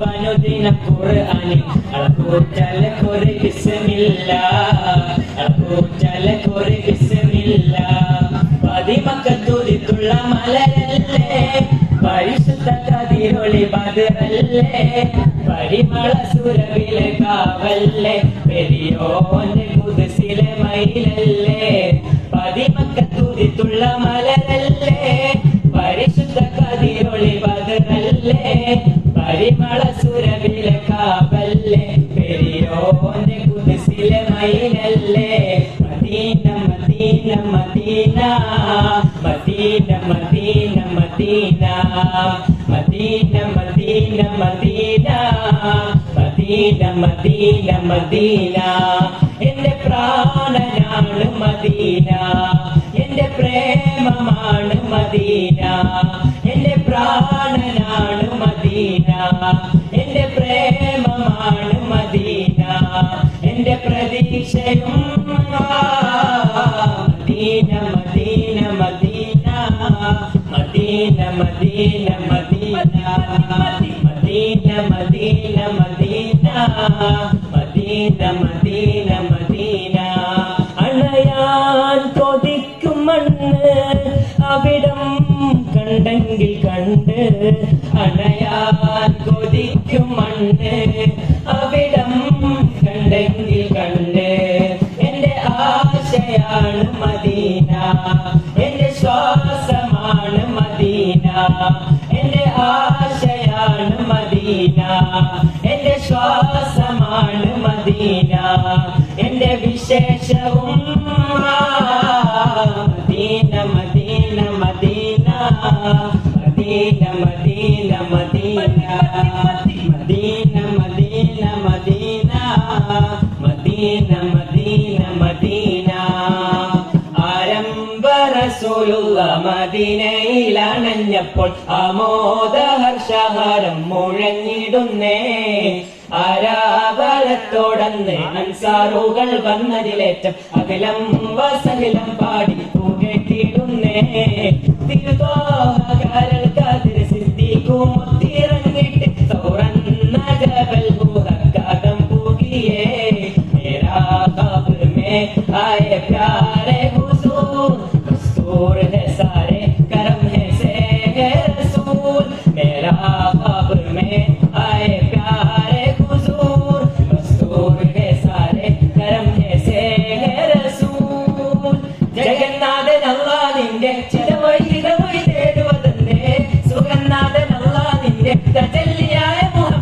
പനുദിന ഖുർആനിൽ അളക്കൂറ്റല ഖുറി ബിസ്മില്ല പതിമക്കത്തുതിത്തുള്ള മലരല്ലേ പരിശുദ്ധ കതിരൊളി ബദറല്ലേ പരിമള സുരവിലെ കാവല്ലേ പെരിയോന്റെ കുതിസിലെ മയിലല്ലേ പതിമക്കത്തുതിത്തുള്ള മലരല്ലേ പരിശുദ്ധ കതിരൊളി ബദറല്ലേ പരിമള സുരവിലെ കാവല്ലേ പെരിയോന്റെ കുതിസിലെ മയിലല്ലേ Medina Medina Medina Medina Medina Medina Medina Medina Medina Medina Medina Medina എന്റെ പ്രാണനാണ് മദീന എന്റെ പ്രേമമാണ് മദീന എന്റെ പ്രാണനാണ് മദീന എന്റെ പ്രേമമാണ് മദീന എന്റെ പ്രതീക്ഷയും Medina Medina Medina Medina Medina Medina Medina Medina Medina Medina Medina Medina അണയാൻ കൊതിക്കും മണ്ണ് അവിടം കണ്ടെങ്കിൽ കണ്ട് അണയാൻ കൊതിക്കും മണ്ണ് അവിടം കണ്ടെങ്കിൽ കണ്ട് എന്റെ ആശയാണ് മദീന എന്റെ ശ്വാസമാണ് മദീന എന്റെ ആശയാണ് മദീന എന്റെ ശ്വാസമാണ് മദീന എന്റെ വിശേഷവും Medina Medina Medina Medina Medina Medina Medina Medina Medina Medina Medina Medina ആരംഭ റസൂലുള്ള മദീനയിലണഞ്ഞപ്പോൾ ആമോദഹർഷഹാരം മുഴങ്ങിടുന്നേ ആരാവലത്തോടന്ന് അൻസാറുകൾ വന്നതിലേറ്റം അഖിലം വസഹിലം പാടി പുകട്ടിടുന്നേ തിരുതോഹകാരൽ കാതിര സിദ്ദീഖുമൊത്തിറങ്ങിട്ട് തുറന്ന ജബൽ ഹൂറക്കാകം പൂകിയേ മേരാ ഖബർ മേ ആയ